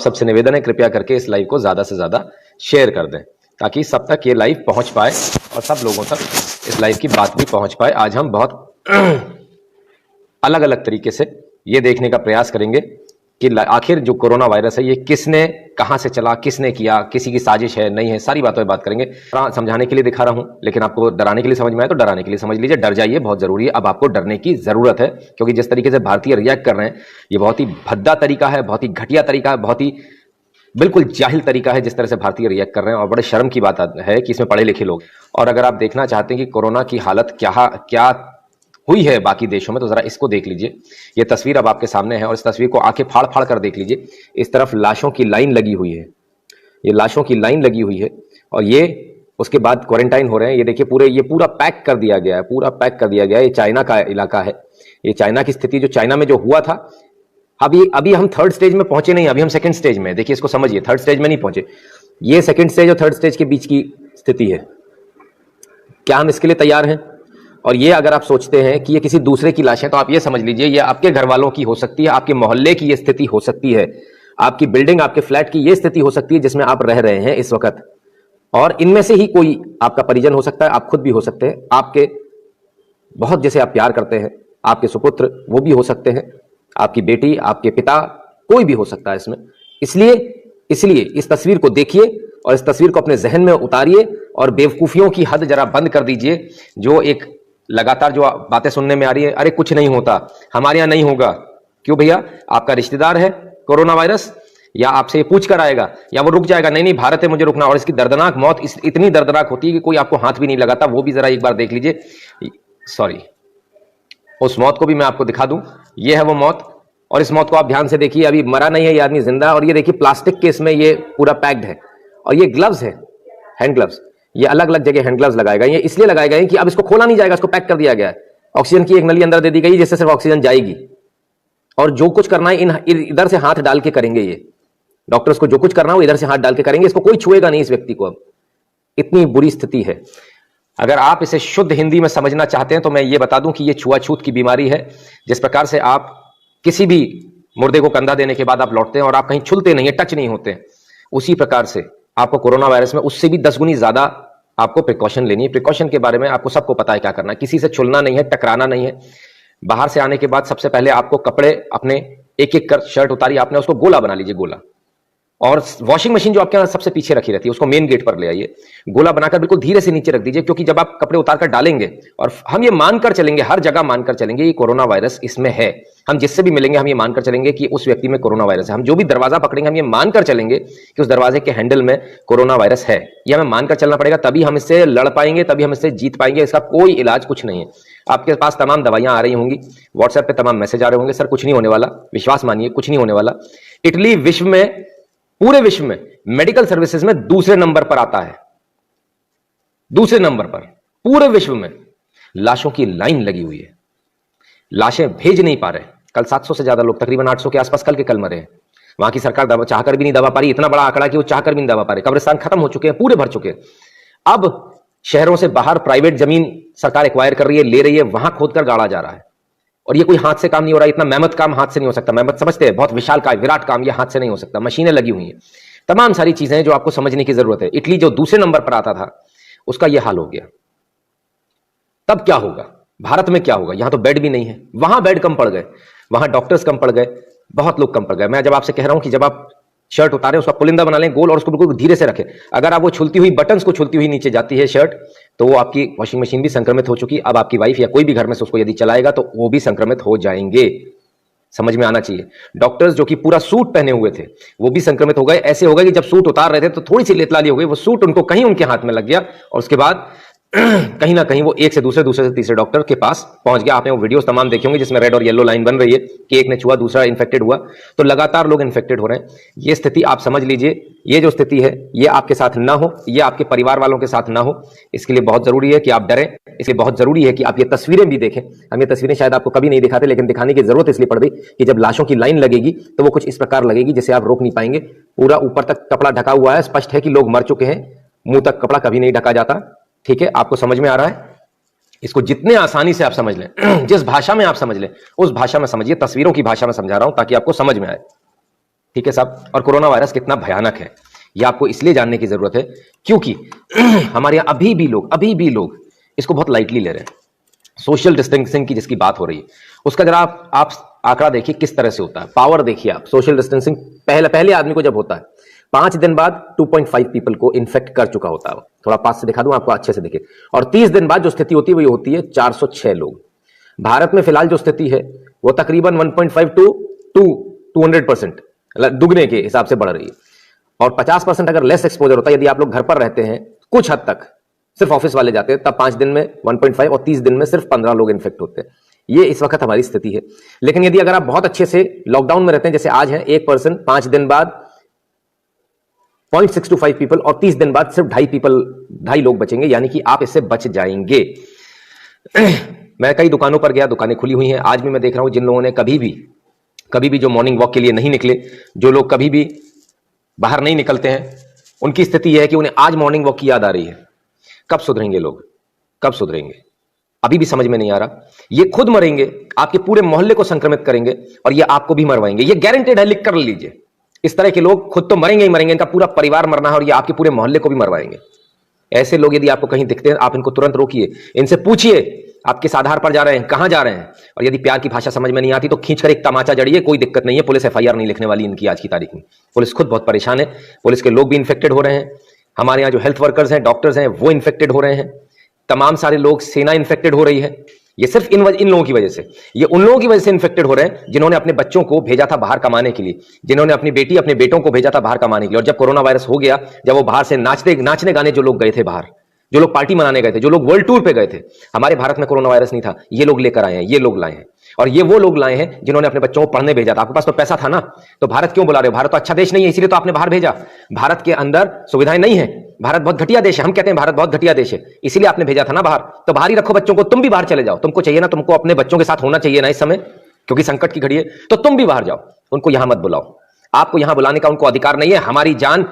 सबसे निवेदन है, कृपया करके इस लाइव को ज्यादा से ज्यादा शेयर कर दें ताकि सब तक ये लाइव पहुंच पाए और सब लोगों तक इस लाइव की बात भी पहुंच पाए। आज हम बहुत अलग अलग तरीके से ये देखने का प्रयास करेंगे कि आखिर जो कोरोना वायरस है ये किसने, कहां से चला, किसने किया, किसी की साजिश है नहीं है, सारी बातों पर बात करेंगे। समझाने के लिए दिखा रहा हूं, लेकिन आपको डराने के लिए समझ में आए तो डराने के लिए समझ लीजिए। डर जाइए, बहुत जरूरी है। अब आपको डरने की जरूरत है, क्योंकि जिस तरीके से भारतीय रिएक्ट कर रहे हैं ये बहुत ही भद्दा तरीका है, बहुत ही घटिया तरीका है, बहुत ही बिल्कुल जाहिल तरीका है जिस तरह से भारतीय रिएक्ट कर रहे हैं। और बड़े शर्म की बात है कि इसमें पढ़े लिखे लोग। और अगर आप देखना चाहते हैं कि कोरोना की हालत क्या हुई है बाकी देशों में, तो जरा इसको देख लीजिए। ये तस्वीर अब आपके सामने है और इस तस्वीर को आंखें फाड़ फाड़ कर देख लीजिए। इस तरफ लाशों की लाइन लगी हुई है, ये लाशों की लाइन लगी हुई है और ये उसके बाद क्वारंटाइन हो रहे हैं। ये देखिए ये पूरा पैक कर दिया गया है, पूरा पैक कर दिया गया है। ये चाइना का इलाका है, ये चाइना की स्थिति, जो चाइना में जो हुआ था। अभी हम थर्ड स्टेज में पहुंचे नहीं, अभी हम सेकंड स्टेज में। देखिए इसको समझिए, थर्ड स्टेज में नहीं पहुंचे। ये सेकंड स्टेज और थर्ड स्टेज के बीच की स्थिति है। क्या हम इसके लिए तैयार हैं? और ये अगर आप सोचते हैं कि ये किसी दूसरे की लाश है, तो आप ये समझ लीजिए ये आपके घर वालों की हो सकती है, आपके मोहल्ले की ये स्थिति हो सकती है, आपकी बिल्डिंग, आपके फ्लैट की ये स्थिति हो सकती है जिसमें आप रह रहे हैं इस वक्त। और इनमें से ही कोई आपका परिजन हो सकता है, आप खुद भी हो सकते हैं, आपके बहुत जैसे आप प्यार करते हैं, आपके सुपुत्र वो भी हो सकते हैं, आपकी बेटी, आपके पिता, कोई भी हो सकता है इसमें। इसलिए इस तस्वीर को देखिए और इस तस्वीर को अपने जहन में उतारिए और बेवकूफियों की हद जरा बंद कर दीजिए। जो एक लगातार जो बातें सुनने में आ रही है, अरे कुछ नहीं होता, हमारे यहां नहीं होगा। क्यों भैया? आपका रिश्तेदार है कोरोना वायरस, या आपसे ये पूछ कर आएगा, या वो रुक जाएगा? नहीं, भारत है, मुझे रुकना। और इसकी दर्दनाक मौत इतनी दर्दनाक होती है कि कोई आपको हाथ भी नहीं लगाता। वो भी जरा एक बार देख लीजिए। सॉरी, उस मौत को भी मैं आपको दिखा दूं। ये है वो मौत, और इस मौत को आप ध्यान से देखिए। अभी मरा नहीं है ये आदमी, जिंदा। और ये देखिए प्लास्टिक के इसमें ये पूरा पैक्ड है। और ये ग्लव्स है, हैंड ग्लव्स। ये अलग अलग जगह हैंड ग्लव्स लगाए गए। ये इसलिए लगाए गए कि अब इसको खोला नहीं जाएगा, इसको पैक कर दिया गया है। ऑक्सीजन की एक नली अंदर दे दी गई जिससे सिर्फ ऑक्सीजन जाएगी। और जो कुछ करना है इधर से हाथ डाल के करेंगे। ये डॉक्टर्स को जो कुछ करना हो इधर से हाथ डाल के करेंगे। इसको कोई छुएगा नहीं इस व्यक्ति को। अब इतनी बुरी स्थिति है। अगर आप इसे शुद्ध हिंदी में समझना चाहते हैं तो मैं ये बता दूं कि ये छुआछूत की बीमारी है। जिस प्रकार से आप किसी भी मुर्दे को कंधा देने के बाद आप लौटते हैं और आप कहीं छुलते नहीं है, टच नहीं होते हैं, उसी प्रकार से आपको कोरोना वायरस में उससे भी 10 गुनी ज्यादा आपको प्रिकॉशन लेनी है। प्रिकॉशन के बारे में आपको सबको पता है क्या करना है। किसी से छुलना नहीं है, टकराना नहीं है। बाहर से आने के बाद सबसे पहले आपको कपड़े अपने एक एक कर शर्ट उतारिए, आपने उसको गोला बना लीजिए, गोला। और वॉशिंग मशीन जो आपके यहाँ सबसे पीछे रखी रहती है उसको मेन गेट पर ले आइए, गोला बनाकर बिल्कुल धीरे से नीचे रख दीजिए। क्योंकि जब आप कपड़े उतार कर डालेंगे, और हम ये मानकर चलेंगे, हर जगह मानकर चलेंगे ये कोरोना वायरस इसमें है। हम जिससे भी मिलेंगे हम ये मानकर चलेंगे कि उस व्यक्ति में कोरोना वायरस है। हम जो भी दरवाजा पकड़ेंगे हम ये मानकर चलेंगे कि उस दरवाजे के हैंडल में कोरोना वायरस है। ये हमें मानकर चलना पड़ेगा, तभी हम इससे लड़ पाएंगे, तभी हम इससे जीत पाएंगे। इसका कोई इलाज कुछ नहीं है। आपके पास तमाम दवाइयां आ रही होंगी, व्हाट्सएप पे तमाम मैसेज आ रहे होंगे, सर कुछ नहीं होने वाला, विश्वास मानिए कुछ नहीं होने वाला। इटली विश्व में, पूरे विश्व में मेडिकल सर्विसेज में दूसरे नंबर पर आता है, दूसरे नंबर पर पूरे विश्व में। लाशों की लाइन लगी हुई है, लाशें भेज नहीं पा रहे। कल 700 से ज्यादा लोग, तकरीबन 800 के आसपास कल मरे हैं। वहां की सरकार दवा चाहकर भी नहीं दबा पा रही। इतना बड़ा आंकड़ा कि वो चाहकर भी नहीं दबा पा रही। कब्रिस्तान खत्म हो चुके हैं, पूरे भर चुके हैं। अब शहरों से बाहर प्राइवेट जमीन सरकार एक्वायर कर रही है, ले रही है, वहां खोदकर गाड़ा जा रहा है। और ये कोई हाथ से काम नहीं हो रहा। इतना मेहनत काम हाथ से नहीं हो सकता। मेहनत समझते हैं, बहुत विशाल का विराट काम, ये हाथ से नहीं हो सकता। मशीनें लगी हुई हैं, तमाम सारी चीजें हैं जो आपको समझने की जरूरत है। इटली जो दूसरे नंबर पर आता था उसका यह हाल हो गया। तब क्या होगा? भारत में क्या होगा? यहां तो बेड भी नहीं है, वहां बेड कम पड़ गए, वहां डॉक्टर्स कम पड़ गए, बहुत लोग कम पड़ गए। मैं जब आपसे कह रहा हूं कि जब आप शर्ट उतारें उसका पुलिंदा बना लें गोल, और उसको बिल्कुल धीरे से रखें। अगर आप वो छुलती हुई बटन्स को छुलती हुई नीचे जाती है शर्ट, तो वो आपकी वॉशिंग मशीन भी संक्रमित हो चुकी। अब आपकी वाइफ या कोई भी घर में से उसको यदि चलाएगा तो वो भी संक्रमित हो जाएंगे। समझ में आना चाहिए। डॉक्टर्स जो कि पूरा सूट पहने हुए थे वो भी संक्रमित हो गए। ऐसे हो गए कि जब सूट उतार रहे थे तो थोड़ी सी लेतलाली हो गई, वो सूट उनको कहीं उनके हाथ में लग गया और उसके बाद कहीं ना कहीं वो एक से दूसरे, दूसरे से तीसरे डॉक्टर के पास पहुंच गया। आपने वो वीडियोस तमाम देखे होंगे जिसमें रेड और येलो लाइन बन रही है कि एक ने छुआ दूसरा इन्फेक्टेड हुआ। तो लगातार लोग इन्फेक्टेड हो रहे हैं। ये स्थिति आप समझ लीजिए, ये जो स्थिति है ये आपके साथ ना हो, ये आपके परिवार वालों के साथ ना हो। इसके लिए बहुत जरूरी है कि आप डरें। इसलिए बहुत जरूरी है कि आप ये तस्वीरें भी देखें। हम ये तस्वीरें शायद आपको कभी नहीं दिखाते, लेकिन दिखाने की जरूरत इसलिए पड़ गई कि जब लाशों की लाइन लगेगी तो वो कुछ इस प्रकार लगेगी जिसे आप रोक नहीं पाएंगे। पूरा ऊपर तक कपड़ा ढका हुआ है, स्पष्ट है कि लोग मर चुके हैं। मुंह तक कपड़ा कभी नहीं ढका जाता। ठीक है, आपको समझ में आ रहा है? इसको जितने आसानी से आप समझ लें, जिस भाषा में आप समझ लें उस भाषा में समझिए। तस्वीरों की भाषा में समझा रहा हूं ताकि आपको समझ में आए। ठीक है साहब। और कोरोना वायरस कितना भयानक है यह आपको इसलिए जानने की जरूरत है क्योंकि हमारे यहां अभी भी लोग इसको बहुत लाइटली ले रहे हैं। सोशल डिस्टेंसिंग की जिसकी बात हो रही है उसका जरा आप आंकड़ा देखिए किस तरह से होता है। पावर देखिए आप, सोशल डिस्टेंसिंग पहले आदमी को जब होता है 5 दिन बाद 2.5 पीपल को इन्फेक्ट कर चुका होता है। थोड़ा पास से दिखा दूं आपको, अच्छे से देखिए। और 30 दिन बाद जो स्थिति होती है वो होती है 406 लोग। भारत में फिलहाल जो स्थिति है वो तकरीबन 1.5 टू 200% दुगने के हिसाब से बढ़ रही है। और 50% अगर लेस एक्सपोजर होता है, यदि आप लोग घर पर रहते हैं कुछ हद तक, सिर्फ ऑफिस वाले जाते हैं, तब 5 दिन में 1.5 और 30 दिन में सिर्फ 15 लोग इन्फेक्ट होते हैं। ये इस वक्त हमारी स्थिति है। लेकिन यदि अगर आप बहुत अच्छे से लॉकडाउन में रहते हैं, जैसे आज है, एक पर्सन 5 दिन बाद 0.625 पीपल और 30 दिन बाद सिर्फ 2.5 लोग बचेंगे, यानी कि आप इससे बच जाएंगे। मैं कई दुकानों पर गया, दुकानें खुली हुई हैं। आज भी मैं देख रहा हूं जिन लोगों ने कभी भी जो मॉर्निंग वॉक के लिए नहीं निकले, जो लोग कभी भी बाहर नहीं निकलते हैं, उनकी स्थिति यह है कि उन्हें आज मॉर्निंग वॉक की याद आ रही है। कब सुधरेंगे लोग, कब सुधरेंगे? अभी भी समझ में नहीं आ रहा। ये खुद मरेंगे, आपके पूरे मोहल्ले को संक्रमित करेंगे और ये आपको भी मरवाएंगे। ये गारंटेड है, लिख कर लीजिए। इस तरह के लोग खुद तो मरेंगे ही मरेंगे, इनका पूरा परिवार मरना है और ये आपके पूरे मोहल्ले को भी मरवाएंगे। ऐसे लोग यदि आपको कहीं दिखते हैं, आप इनको तुरंत रोकिए, इनसे पूछिए आप किस आधार पर जा रहे हैं, कहां जा रहे हैं। और यदि प्यार की भाषा समझ में नहीं आती तो खींचकर एक तमाचा जड़िए, कोई दिक्कत नहीं है। पुलिस एफआईआर नहीं लिखने वाली इनकी आज की तारीख में। पुलिस खुद बहुत परेशान है, पुलिस के लोग भी इन्फेक्टेड हो रहे हैं। हमारे यहाँ जो हेल्थ वर्कर्स हैं, डॉक्टर्स हैं, वो इन्फेक्टेड हो रहे हैं। तमाम सारे लोग, सेना इन्फेक्टेड हो रही है। ये सिर्फ इन लोगों की वजह से, ये उन लोगों की वजह से इन्फेक्टेड हो रहे हैं जिन्होंने अपने बच्चों को भेजा था बाहर कमाने के लिए, जिन्होंने अपनी बेटी अपने बेटों को भेजा था बाहर कमाने के लिए। और जब कोरोना वायरस हो गया, जब वो बाहर से नाचने गाने जो लोग गए थे बाहर, जो लोग पार्टी मनाने गए थे, जो लोग वर्ल्ड टूर पे गए थे, हमारे भारत में कोरोना वायरस नहीं था, ये लोग लेकर आए हैं, ये लोग लाए हैं। और ये वो लोग लाए हैं जिन्होंने अपने बच्चों को पढ़ने भेजा था। आपके पास तो पैसा था ना, तो भारत क्यों बुला रहे हो? भारत तो अच्छा देश नहीं है, इसीलिए तो आपने बाहर भेजा। भारत के अंदर सुविधाएं नहीं है, भारत बहुत घटिया देश है। हम कहते हैं भारत बहुत घटिया देश है, इसीलिए आपने भेजा था ना बाहर। तो बाहर ही रखो बच्चों को, तुम भी बाहर चले जाओ। तुमको चाहिए ना, तुमको अपने बच्चों के साथ होना चाहिए ना इस समय, क्योंकि संकट की घड़ी है, तो तुम भी बाहर जाओ। उनको यहां मत बुलाओ, आपको यहां बुलाने का उनको अधिकार नहीं है। हमारी जान